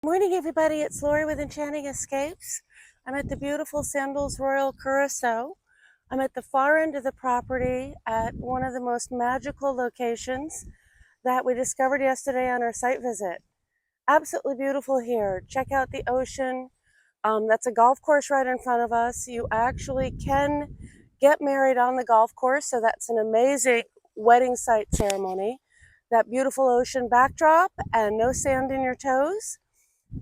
Morning, everybody. It's Lori with Enchanting Escapes. I'm at the beautiful Sandals Royal Curacao. I'm at the far end of the property at one of the most magical locations that we discovered yesterday on our site visit. Absolutely beautiful here. Check out the ocean. That's a golf course right in front of us. You actually can get married on the golf course, so that's an amazing wedding site ceremony. That beautiful ocean backdrop and no sand in your toes.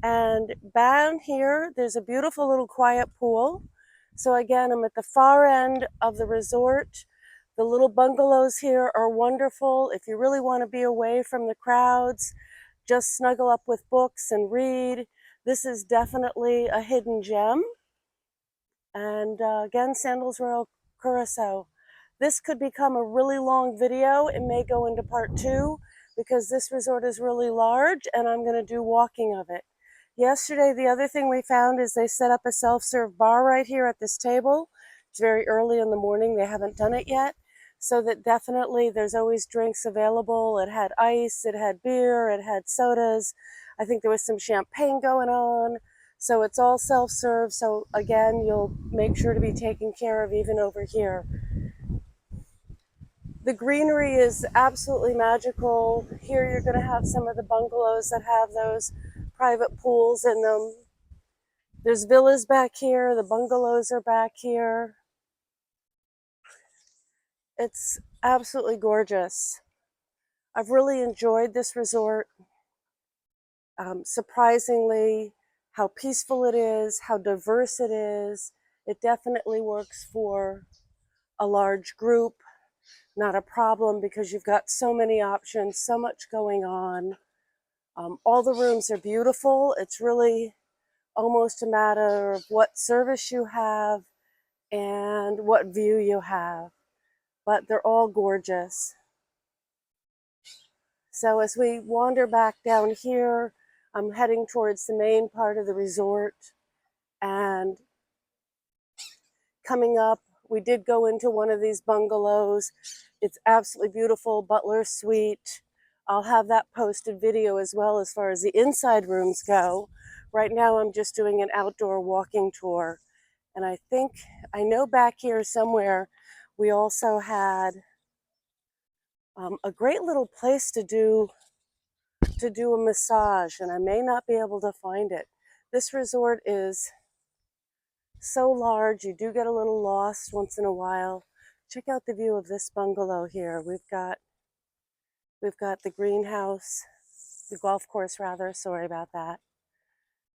And down here, there's a beautiful little quiet pool. So again, I'm at the far end of the resort. The little bungalows here are wonderful. If you really want to be away from the crowds, just snuggle up with books and read. This is definitely a hidden gem. And again, Sandals Royal Curacao. This could become a really long video. It may go into part 2 because this resort is really large and I'm going to do walking of it. Yesterday, the other thing we found is they set up a self-serve bar right here at this table. It's very early in the morning. They haven't done it yet. So that definitely there's always drinks available. It had ice, it had beer, it had sodas. I think there was some champagne going on. So it's all self-serve. So again, you'll make sure to be taken care of even over here. The greenery is absolutely magical. Here you're going to have some of the bungalows that have those private pools in them. There's villas back here. The bungalows are back here. It's absolutely gorgeous. I've really enjoyed this resort. Surprisingly, how peaceful it is, how diverse it is. It definitely works for a large group. Not a problem because you've got so many options, so much going on. All the rooms are beautiful. It's really almost a matter of what service you have and what view you have, but they're all gorgeous. So as we wander back down here, I'm heading towards the main part of the resort, and coming up, we did go into one of these bungalows. It's absolutely beautiful, butler suite. I'll have that posted video as well as far as the inside rooms go. Right now I'm just doing an outdoor walking tour. And I know back here somewhere we also had a great little place to do a massage, and I may not be able to find it. This resort is so large, you do get a little lost once in a while. Check out the view of this bungalow here. We've got the greenhouse, the golf course rather, sorry about that.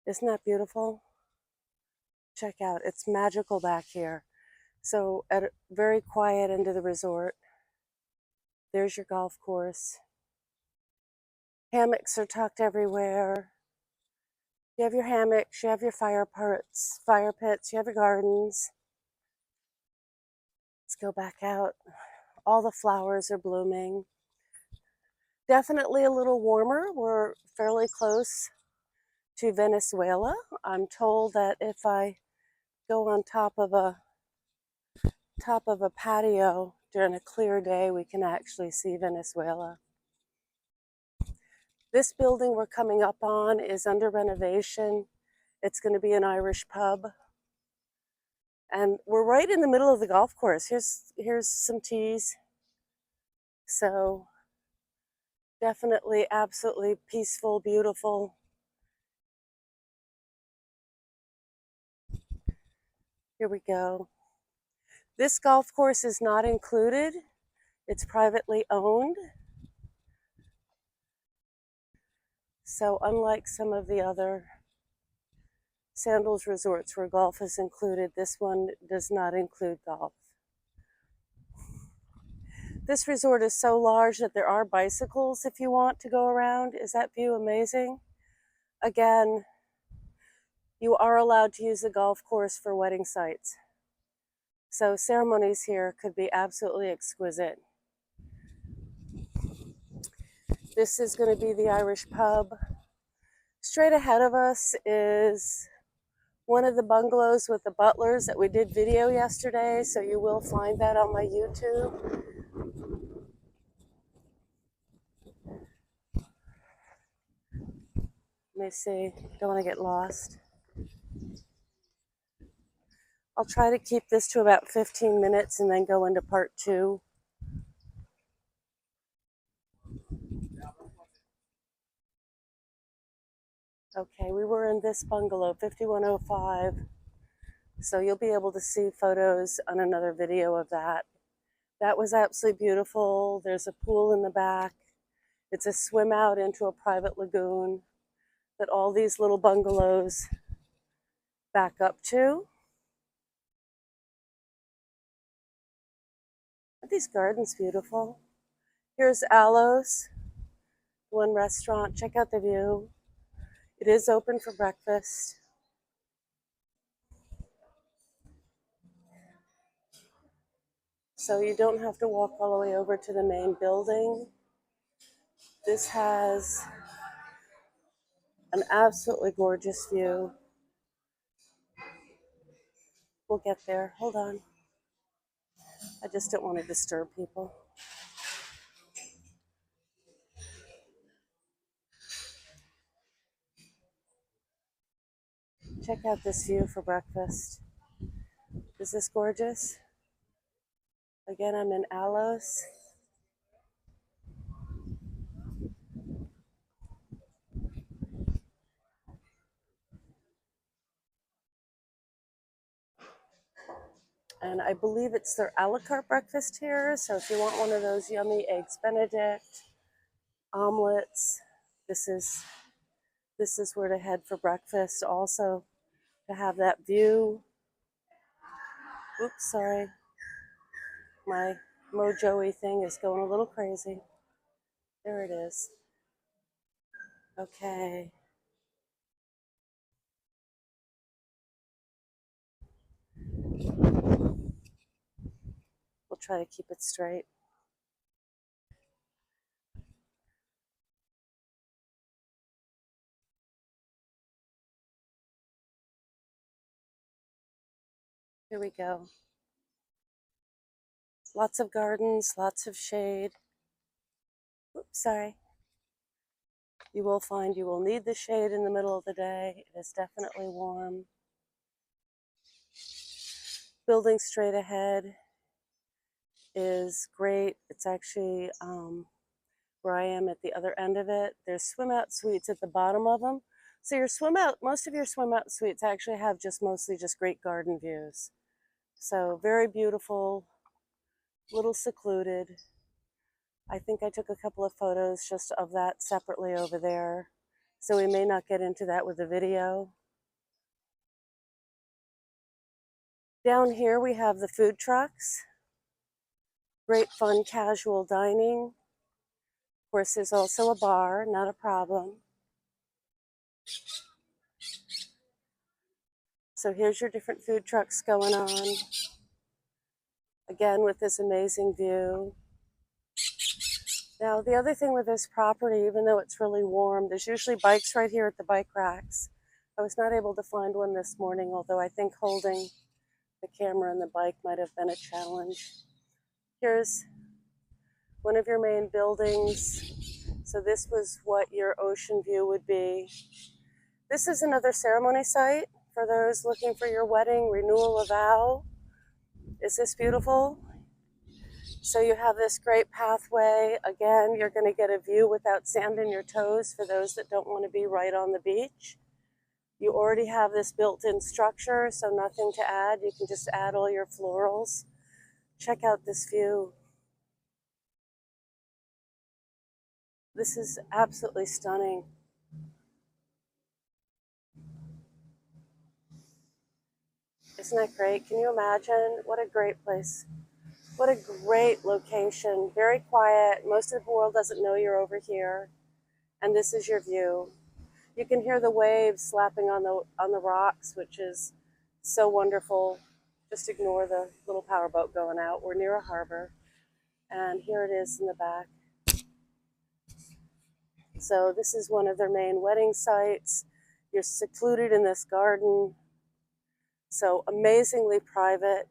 Isn't that beautiful? Check out, it's magical back here. So at a very quiet end of the resort, there's your golf course. Hammocks are tucked everywhere. You have your hammocks, you have your fire pits, you have your gardens. Let's go back out. All the flowers are blooming. Definitely a little warmer. We're fairly close to Venezuela. I'm told that if I go on top of a patio during a clear day, we can actually see Venezuela. This building we're coming up on is under renovation. It's going to be an Irish pub. And we're right in the middle of the golf course. Here's some tees. So definitely absolutely peaceful, beautiful. Here we go. This golf course is not included. It's privately owned. So unlike some of the other Sandals resorts where golf is included, this one does not include golf. This resort is so large that there are bicycles if you want to go around. Is that view amazing? Again, you are allowed to use the golf course for wedding sites. So ceremonies here could be absolutely exquisite. This is going to be the Irish pub. Straight ahead of us is one of the bungalows with the butlers that we did video yesterday, so you will find that on my YouTube. Let me see. Don't want to get lost. I'll try to keep this to about 15 minutes and then go into part 2. Okay, we were in this bungalow, 5105. So you'll be able to see photos on another video of that. That was absolutely beautiful. There's a pool in the back. It's a swim out into a private lagoon that all these little bungalows back up to. Aren't these gardens beautiful? Here's Aloes, one restaurant. Check out the view. It is open for breakfast. So you don't have to walk all the way over to the main building. This has an absolutely gorgeous view. We'll get there. Hold on. I just don't want to disturb people. Check out this view for breakfast. Is this gorgeous? Again, I'm in Aloes. And I believe it's their a la carte breakfast here. So if you want one of those yummy eggs Benedict, omelets, this is where to head for breakfast. Also to have that view. Oops, sorry. My Mojoey thing is going a little crazy. There it is. Okay. We'll try to keep it straight. Here we go. Lots of gardens, lots of shade. Oops, sorry. You will find you will need the shade in the middle of the day. It is definitely warm. Building straight ahead is great. It's actually where I am at the other end of it. There's swim out suites at the bottom of them. So your swim out, most of your swim out suites actually have mostly just great garden views. So very beautiful, little secluded. I think I took a couple of photos just of that separately over there. So we may not get into that with the video. Down here we have the food trucks. Great fun casual dining. Of course, there's also a bar, not a problem. So here's your different food trucks going on. Again, with this amazing view. Now, the other thing with this property, even though it's really warm, there's usually bikes right here at the bike racks. I was not able to find one this morning, although I think holding the camera and the bike might have been a challenge. Here's one of your main buildings. So this was what your ocean view would be. This is another ceremony site for those looking for your wedding, renewal of vow. Is this beautiful? So you have this great pathway. Again, you're going to get a view without sand in your toes for those that don't want to be right on the beach. You already have this built-in structure, so nothing to add. You can just add all your florals. Check out this view. This is absolutely stunning. Isn't that great? Can you imagine? What a great place. What a great location. Very quiet. Most of the world doesn't know you're over here. And this is your view. You can hear the waves slapping on the rocks, which is so wonderful. Just ignore the little powerboat going out. We're near a harbor. And here it is in the back. So this is one of their main wedding sites. You're secluded in this garden. So amazingly private.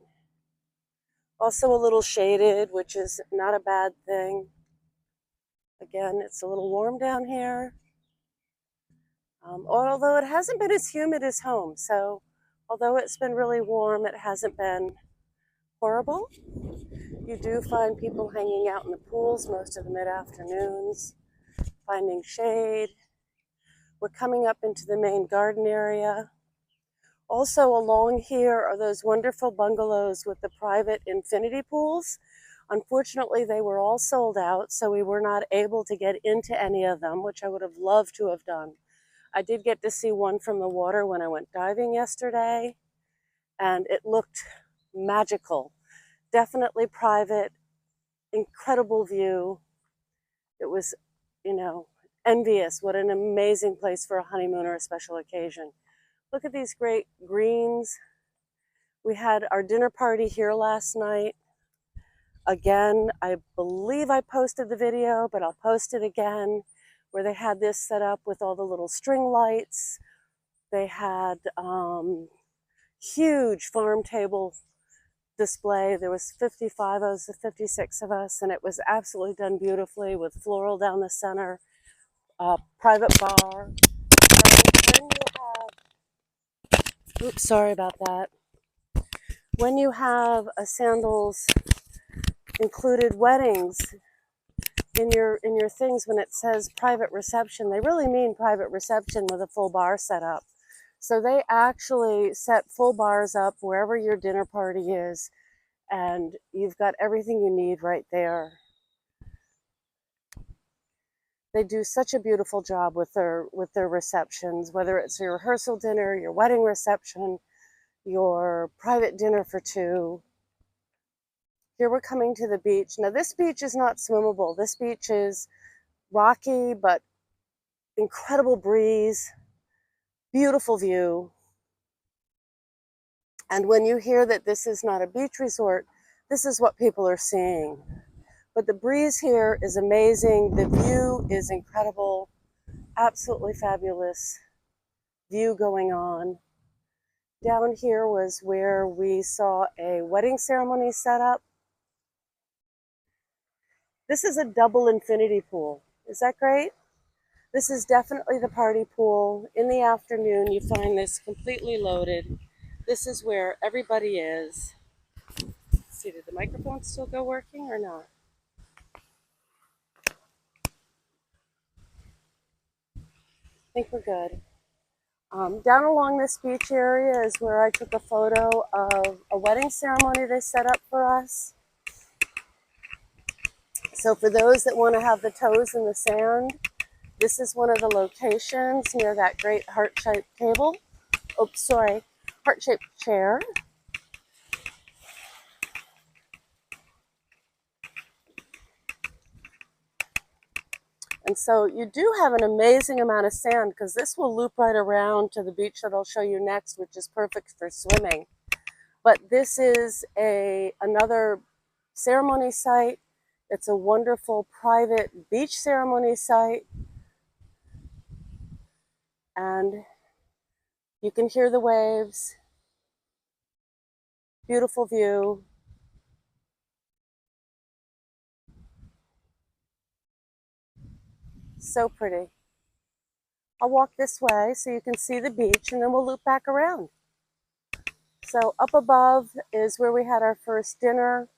Also a little shaded, which is not a bad thing. Again, it's a little warm down here. Although it hasn't been as humid as home, so although it's been really warm, it hasn't been horrible. You do find people hanging out in the pools most of the mid-afternoons, finding shade. We're coming up into the main garden area. Also along here are those wonderful bungalows with the private infinity pools. Unfortunately, they were all sold out, so we were not able to get into any of them, which I would have loved to have done. I did get to see one from the water when I went diving yesterday, and it looked magical. Definitely private, incredible view. It was, envious. What an amazing place for a honeymoon or a special occasion. Look at these great greens. We had our dinner party here last night. Again, I believe I posted the video, but I'll post it again, where they had this set up with all the little string lights. They had huge farm table display. There was 55 of us, 56 of us, and it was absolutely done beautifully with floral down the center, private bar. And when you have, oops, sorry about that. When you have a Sandals included weddings in your things, when it says private reception, they really mean private reception with a full bar set up. So they actually set full bars up wherever your dinner party is, and you've got everything you need right there. They do such a beautiful job with their receptions, whether it's your rehearsal dinner, your wedding reception, your private dinner for two. Here we're coming to the beach. Now this beach is not swimmable. This beach is rocky, but incredible breeze, beautiful view. And when you hear that this is not a beach resort, this is what people are seeing. But the breeze here is amazing. The view is incredible. Absolutely fabulous view going on. Down here was where we saw a wedding ceremony set up. This is a double infinity pool. Is that great? This is definitely the party pool. In the afternoon, you find this completely loaded. This is where everybody is. Let's see, did the microphone still go working or not? I think we're good. Down along this beach area is where I took a photo of a wedding ceremony they set up for us. So for those that want to have the toes in the sand, this is one of the locations near that great heart-shaped table. Oops, sorry, heart-shaped chair. And so you do have an amazing amount of sand, because this will loop right around to the beach that I'll show you next, which is perfect for swimming. But this is another ceremony site. It's a wonderful private beach ceremony site. And you can hear the waves. Beautiful view. So pretty. I'll walk this way so you can see the beach, and then we'll loop back around. So up above is where we had our first dinner,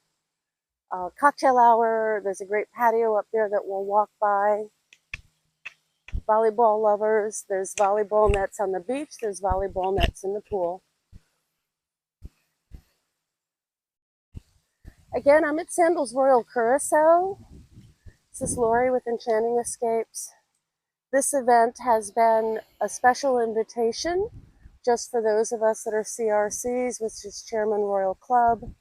cocktail hour. There's a great patio up there that we'll walk by. Volleyball lovers. There's volleyball nets on the beach. There's volleyball nets in the pool. Again, I'm at Sandals Royal Curacao. This is Lori with Enchanting Escapes. This event has been a special invitation just for those of us that are CRCs, which is Chairman Royal Club,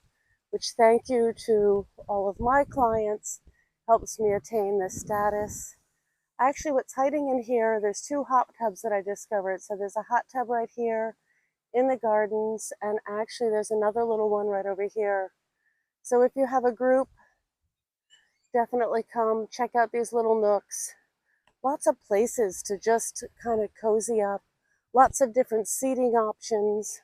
which, thank you to all of my clients, helps me attain this status. Actually, what's hiding in here, there's two hot tubs that I discovered. So there's a hot tub right here in the gardens, and actually there's another little one right over here. So if you have a group, definitely come check out these little nooks. Lots of places to just kind of cozy up. Lots of different seating options.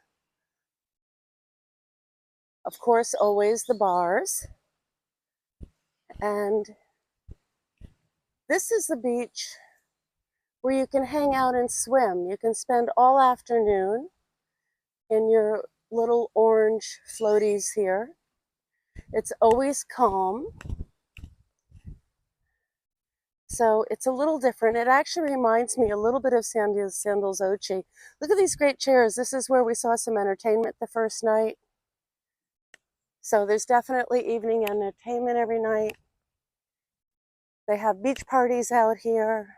Of course, always the bars. And this is the beach where you can hang out and swim. You can spend all afternoon in your little orange floaties here. It's always calm. So it's a little different. It actually reminds me a little bit of Sandals Ochi. Look at these great chairs. This is where we saw some entertainment the first night. So there's definitely evening entertainment every night. They have beach parties out here.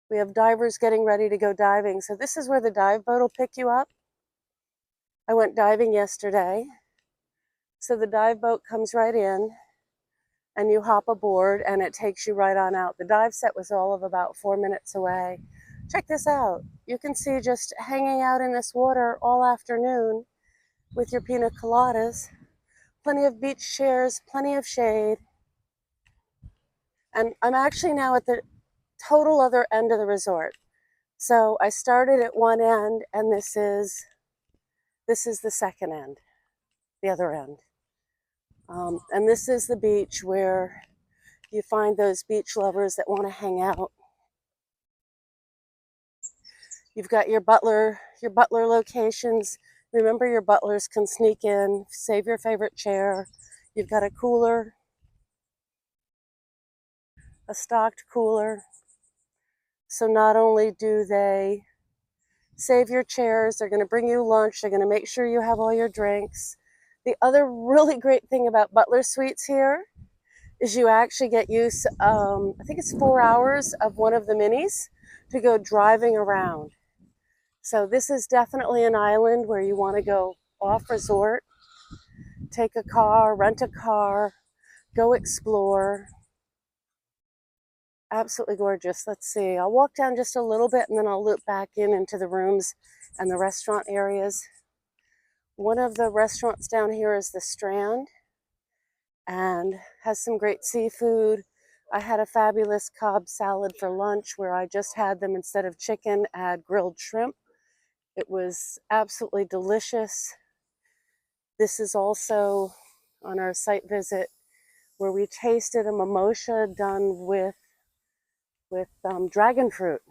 We have divers getting ready to go diving. So this is where the dive boat will pick you up. I went diving yesterday. So the dive boat comes right in and you hop aboard and it takes you right on out. The dive set was all of about 4 minutes away. Check this out. You can see just hanging out in this water all afternoon with your pina coladas. Plenty of beach chairs, plenty of shade. And I'm actually now at the total other end of the resort. So I started at one end and this is the second end, the other end. And this is the beach where you find those beach lovers that want to hang out. You've got your butler locations. Remember, your butlers can sneak in, save your favorite chair. You've got a cooler, a stocked cooler. So not only do they save your chairs, they're going to bring you lunch, they're going to make sure you have all your drinks. The other really great thing about butler suites here is you actually get use, I think it's 4 hours of one of the minis to go driving around. So this is definitely an island where you want to go off resort, take a car, rent a car, go explore. Absolutely gorgeous. Let's see, I'll walk down just a little bit and then I'll loop back into the rooms and the restaurant areas. One of the restaurants down here is the Strand and has some great seafood. I had a fabulous Cobb salad for lunch where I just had them, instead of chicken, add grilled shrimp. It was absolutely delicious. This is also on our site visit where we tasted a mimosa done with dragon fruit.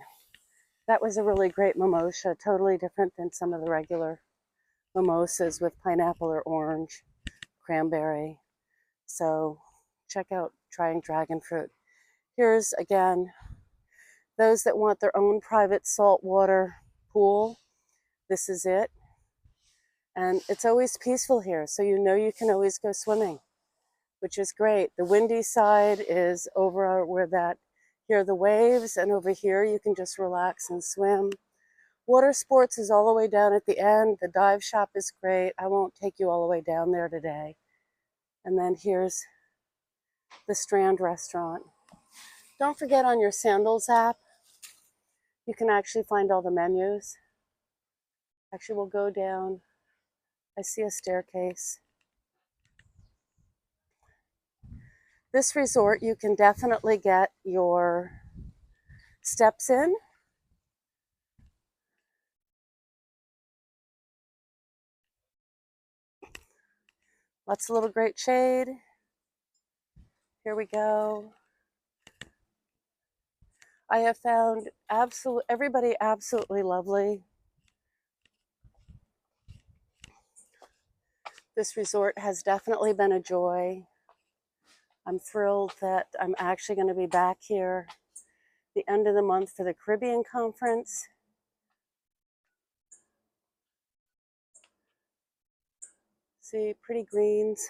That was a really great mimosa, totally different than some of the regular mimosas with pineapple or orange, cranberry. So check out trying dragon fruit. Here's, again, those that want their own private saltwater pool. This is it. And it's always peaceful here, so you know you can always go swimming, which is great. The windy side is over where that, here are the waves, and over here you can just relax and swim. Water sports is all the way down at the end. The dive shop is great. I won't take you all the way down there today. And then here's the Strand restaurant. Don't forget, on your Sandals app, you can actually find all the menus. Actually, we'll go down. I see a staircase. This resort, you can definitely get your steps in. Lots of little great shade. Here we go. I have found everybody absolutely lovely. This resort has definitely been a joy. I'm thrilled that I'm actually going to be back here the end of the month for the Caribbean conference. See, pretty greens.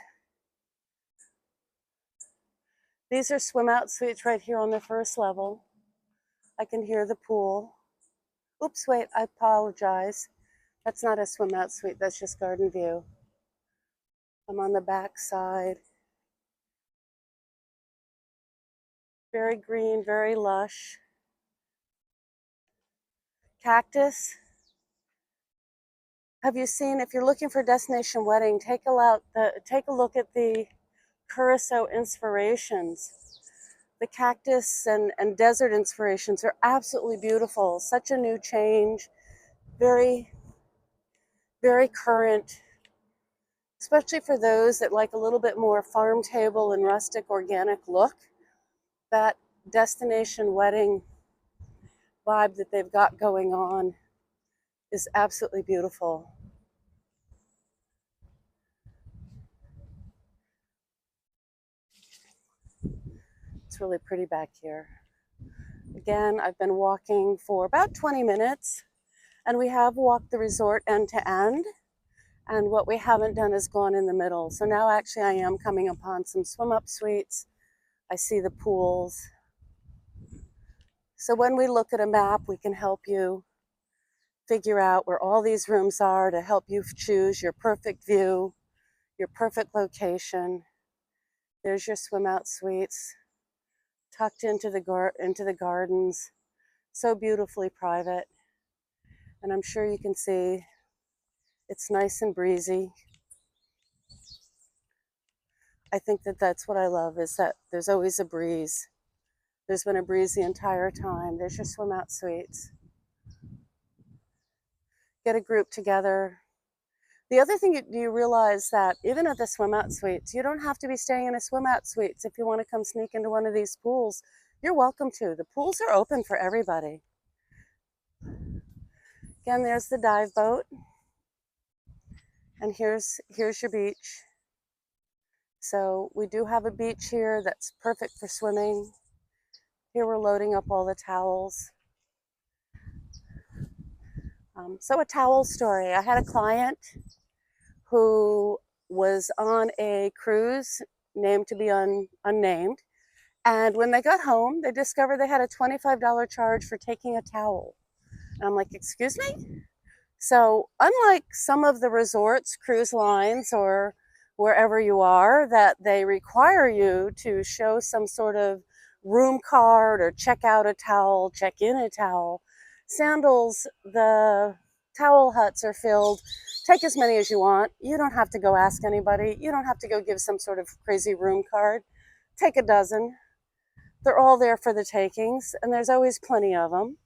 These are swim out suites right here on the first level. I can hear the pool. Oops, wait, I apologize. That's not a swim out suite, that's just garden view. I'm on the back side. Very green, very lush. Cactus. Have you seen, if you're looking for a destination wedding, take a look at the Curacao inspirations. The cactus and desert inspirations are absolutely beautiful. Such a new change, very, very current, especially for those that like a little bit more farm table and rustic organic look. That destination wedding vibe that they've got going on is absolutely beautiful. It's really pretty back here. Again, I've been walking for about 20 minutes, and we have walked the resort end to end. And what we haven't done is gone in the middle. So now actually I am coming upon some swim up suites. I see the pools. So when we look at a map, we can help you figure out where all these rooms are to help you choose your perfect view, your perfect location. There's your swim out suites, tucked into the gardens, so beautifully private. And I'm sure you can see it's nice and breezy. I think that that's what I love, is that there's always a breeze. There's been a breeze the entire time. There's your swim out suites. Get a group together. The other thing, do you realize that even at the swim out suites, you don't have to be staying in a swim out suites. If you want to come sneak into one of these pools, you're welcome to. The pools are open for everybody. Again, there's the dive boat. And here's your beach. So we do have a beach here that's perfect for swimming. Here we're loading up all the towels. So a towel story. I had a client who was on a cruise named to be unnamed. And when they got home, they discovered they had a $25 charge for taking a towel. And I'm like, excuse me? So unlike some of the resorts, cruise lines, or wherever you are, that they require you to show some sort of room card or check out a towel, check in a towel, Sandals, the towel huts are filled. Take as many as you want. You don't have to go ask anybody. You don't have to go give some sort of crazy room card. Take a dozen. They're all there for the takings, and there's always plenty of them.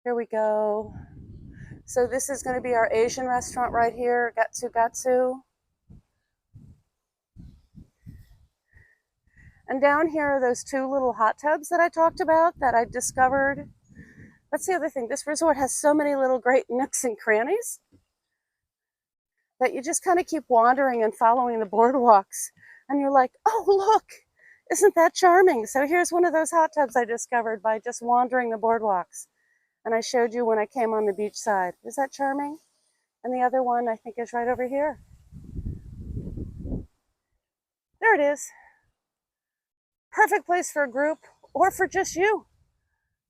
Here we go. So this is going to be our Asian restaurant right here, Gatsu Gatsu. And down here are those two little hot tubs that I talked about that I discovered. That's the other thing. This resort has so many little great nooks and crannies that you just kind of keep wandering and following the boardwalks. And you're like, oh, look, isn't that charming? So here's one of those hot tubs I discovered by just wandering the boardwalks. And I showed you when I came on the beach side. Is that charming? And the other one I think is right over here. There it is. Perfect place for a group or for just you,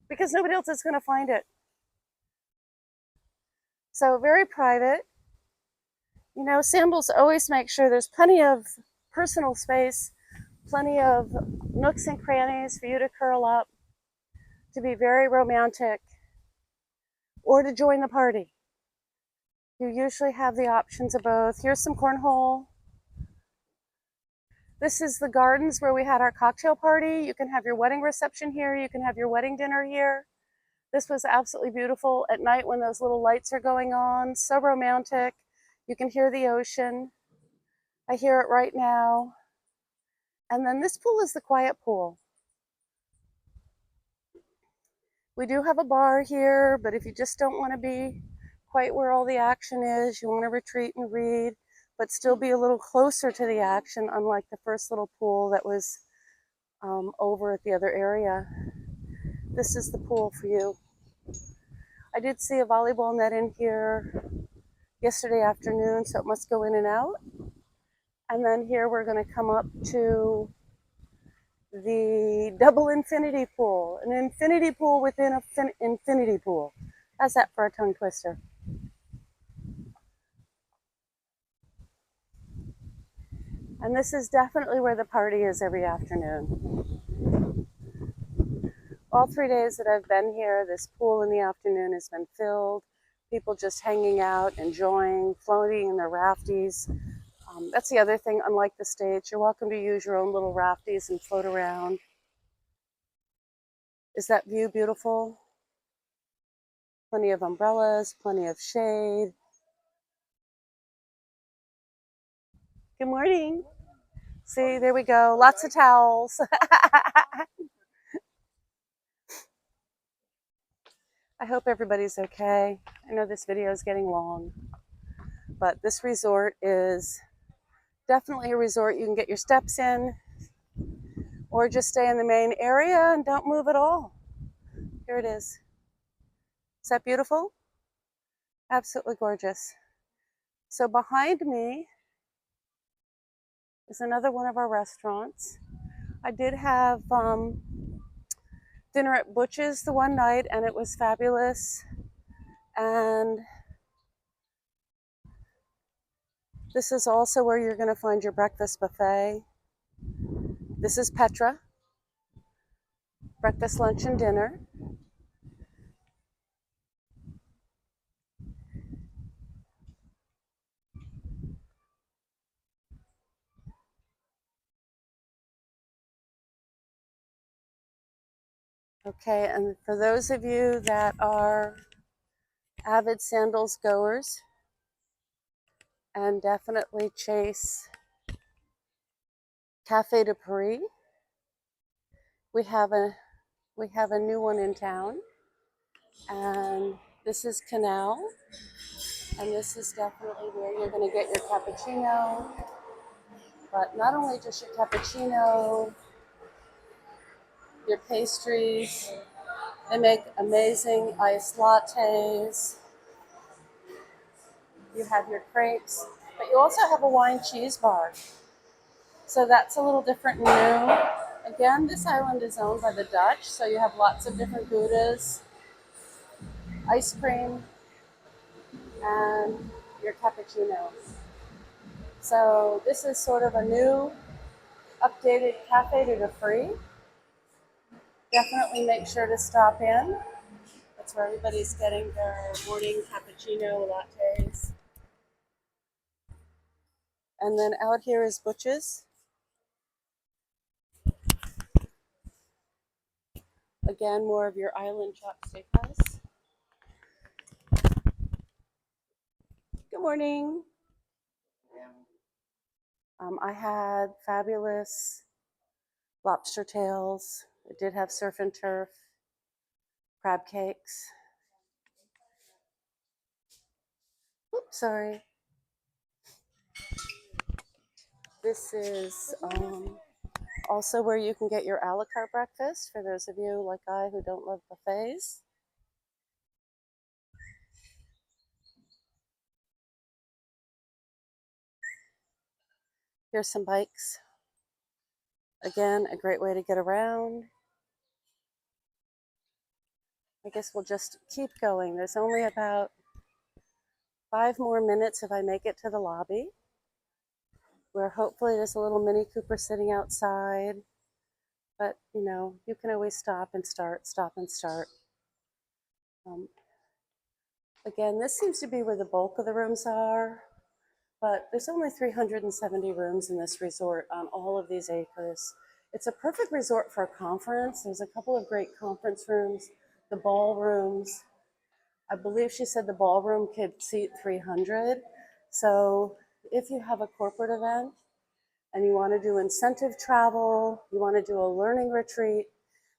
because nobody else is going to find it. So very private. You know, Sandals always make sure there's plenty of personal space, plenty of nooks and crannies for you to curl up, to be very romantic, or to join the party. You usually have the options of both. Here's some cornhole. This is the gardens where we had our cocktail party. You can have your wedding reception here. You can have your wedding dinner here. This was absolutely beautiful at night when those little lights are going on. So romantic. You can hear the ocean. I hear it right now. And then this pool is the quiet pool. We do have a bar here, but if you just don't want to be quite where all the action is, you want to retreat and read, but still be a little closer to the action, unlike the first little pool that was over at the other area. This is the pool for you. I did see a volleyball net in here yesterday afternoon, so it must go in and out. And then here we're going to come up to the double infinity pool, an infinity pool within an infinity pool. How's that for a tongue twister? And this is definitely where the party is every afternoon. All 3 days that I've been here, this pool in the afternoon has been filled. People just hanging out, enjoying, floating in their rafties. That's the other thing, unlike the States, you're welcome to use your own little rafties and float around. Is that view beautiful? Plenty of umbrellas, plenty of shade. Good morning. See, there we go. Lots of towels. I hope everybody's okay. I know this video is getting long, but this resort is definitely a resort you can get your steps in or just stay in the main area and don't move at all. Here it is. Is that beautiful? Absolutely gorgeous. So behind me is another one of our restaurants. I did have dinner at Butch's the one night and it was fabulous. And this is also where you're going to find your breakfast buffet. This is Petra, breakfast, lunch, and dinner. Okay, and for those of you that are avid Sandals goers and definitely chase Cafe de Paris, we have a new one in town, and this is Canal, and this is definitely where you're going to get your cappuccino, but not only just your cappuccino, your pastries. They make amazing iced lattes. You have your crepes, but you also have a wine cheese bar. So that's a little different and new. Again, this island is owned by the Dutch, so you have lots of different Goudas, ice cream, and your cappuccino. So this is sort of a new, updated Cafe de Free. Definitely make sure to stop in. That's where everybody's getting their morning cappuccino lattes. And then out here is Butch's. Again, more of your island chopped steakhouse. Good morning. I had fabulous lobster tails. It did have surf and turf, crab cakes. Oops, sorry. This is also where you can get your a la carte breakfast for those of you like I who don't love buffets. Here's some bikes. Again, a great way to get around. I guess we'll just keep going. There's only about 5 more minutes if I make it to the lobby, where hopefully there's a little Mini Cooper sitting outside. But, you know, you can always stop and start, stop and start. Again, this seems to be where the bulk of the rooms are, but there's only 370 rooms in this resort on all of these acres. It's a perfect resort for a conference. There's a couple of great conference rooms, the ballrooms. I believe she said the ballroom could seat 300. So if you have a corporate event and you want to do incentive travel, you want to do a learning retreat,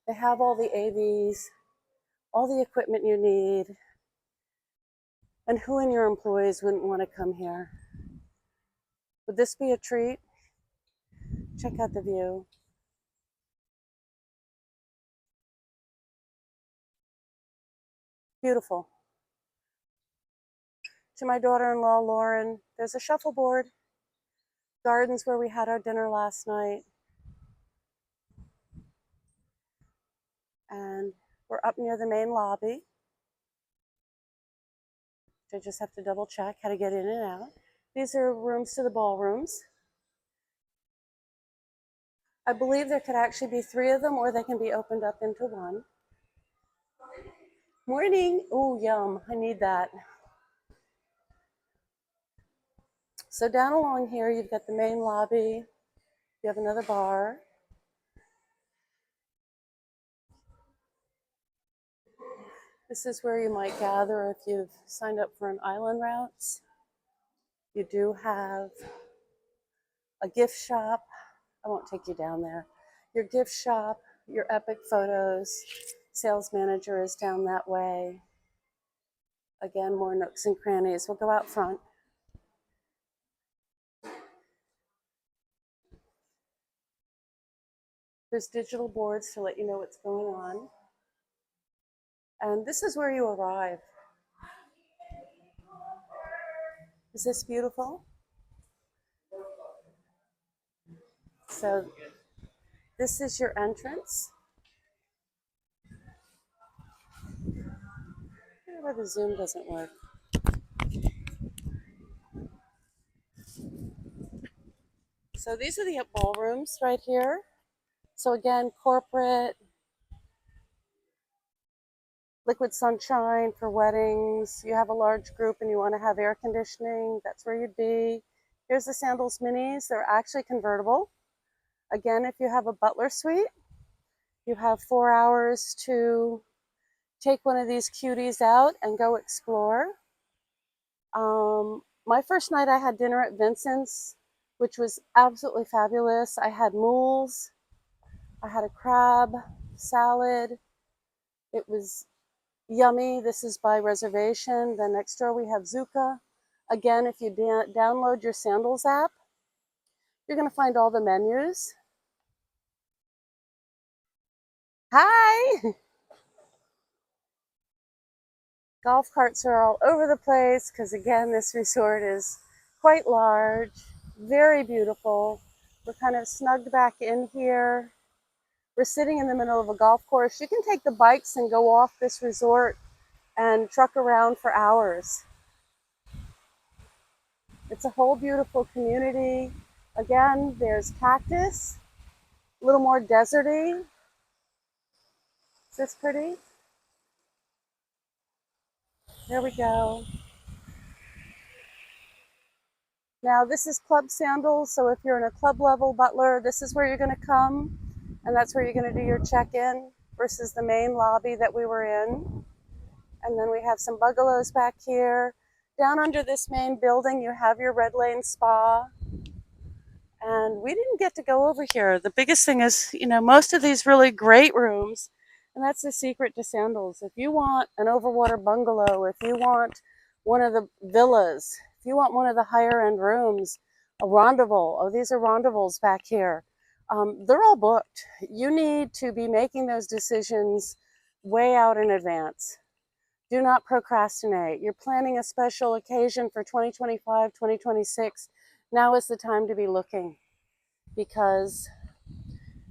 they have all the AVs, all the equipment you need. And who in your employees wouldn't want to come here? Would this be a treat? Check out the view. Beautiful. To my daughter-in-law, Lauren, there's a shuffleboard. Gardens where we had our dinner last night. And we're up near the main lobby. I just have to double check how to get in and out. These are rooms to the ballrooms. I believe there could actually be 3 of them, or they can be opened up into one. Morning. Oh, yum. I need that. So down along here, you've got the main lobby. You have another bar. This is where you might gather if you've signed up for an island routes. You do have a gift shop. I won't take you down there. Your gift shop, your epic photos. Sales manager is down that way. Again, more nooks and crannies. We'll go out front. There's digital boards to let you know what's going on. And this is where you arrive. Is this beautiful? So this is your entrance. Where the zoom doesn't work. So these are the ballrooms right here. So again, corporate, liquid sunshine for weddings. You have a large group and you want to have air conditioning, that's where you'd be. Here's the Sandals Minis. They're actually convertible. Again, if you have a butler suite, you have 4 hours to take one of these cuties out and go explore. My first night I had dinner at Vincent's, which was absolutely fabulous. I had mules, I had a crab salad. It was yummy. This is by reservation. Then next door we have Zuka. Again, if you download your Sandals app, you're going to find all the menus. Hi! Golf carts are all over the place because, again, this resort is quite large, very beautiful. We're kind of snugged back in here. We're sitting in the middle of a golf course. You can take the bikes and go off this resort and truck around for hours. It's a whole beautiful community. Again, there's cactus, a little more deserty. Is this pretty? There we go. Now this is Club Sandals, so if you're in a club level butler, this is where you're going to come, and that's where you're going to do your check-in versus the main lobby that we were in. And then we have some bungalows back here. Down under this main building, you have your Red Lane Spa. And we didn't get to go over here. The biggest thing is, most of these really great rooms, and that's the secret to Sandals. If you want an overwater bungalow, if you want one of the villas, if you want one of the higher end rooms, a rendezvous, oh, these are rendezvous back here. They're all booked. You need to be making those decisions way out in advance. Do not procrastinate. You're planning a special occasion for 2025, 2026. Now is the time to be looking, because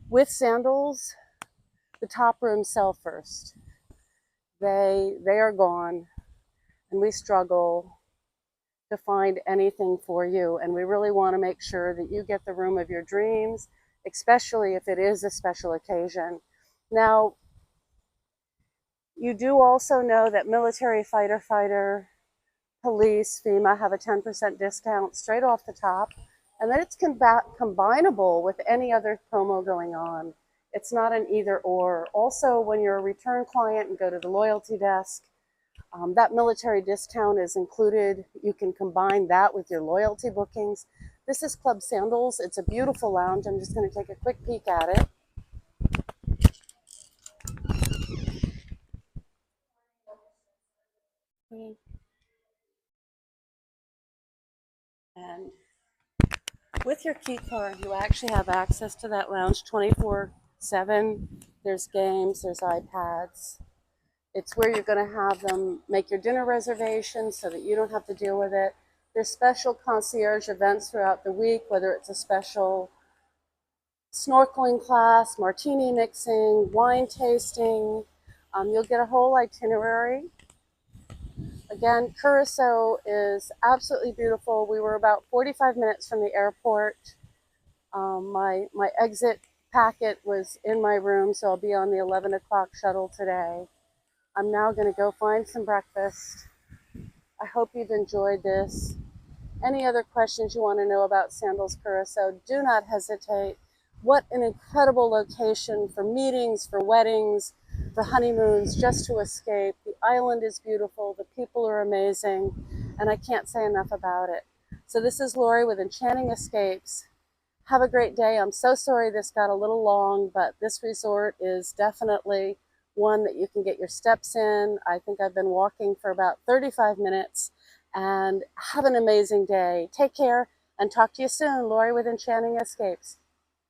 with Sandals, the top rooms sell first. They are gone, and we struggle to find anything for you. And we really want to make sure that you get the room of your dreams, especially if it is a special occasion. Now, you do also know that military, fighter, police, FEMA have a 10% discount straight off the top, and then it's combinable with any other promo going on. It's not an either or. Also, when you're a return client and go to the loyalty desk, that military discount is included. You can combine that with your loyalty bookings. This is Club Sandals. It's a beautiful lounge. I'm just going to take a quick peek at it. And with your key card, you actually have access to that lounge 24/7. There's games, there's iPads. It's where you're going to have them make your dinner reservations so that you don't have to deal with it. There's special concierge events throughout the week, whether it's a special snorkeling class, martini mixing, wine tasting. You'll get a whole itinerary. Again, Curacao is absolutely beautiful. We were about 45 minutes from the airport. My exit packet was in my room, so I'll be on the 11 o'clock shuttle today. I'm now going to go find some breakfast. I hope you've enjoyed this. Any other questions you want to know about Sandals Curacao, do not hesitate. What an incredible location for meetings, for weddings, for honeymoons, just to escape. The island is beautiful, the people are amazing, and I can't say enough about it. So this is Lori with Enchanting Escapes. Have a great day. I'm so sorry this got a little long, but this resort is definitely one that you can get your steps in. I think I've been walking for about 35 minutes, and have an amazing day. Take care and talk to you soon. Lori with Enchanting Escapes.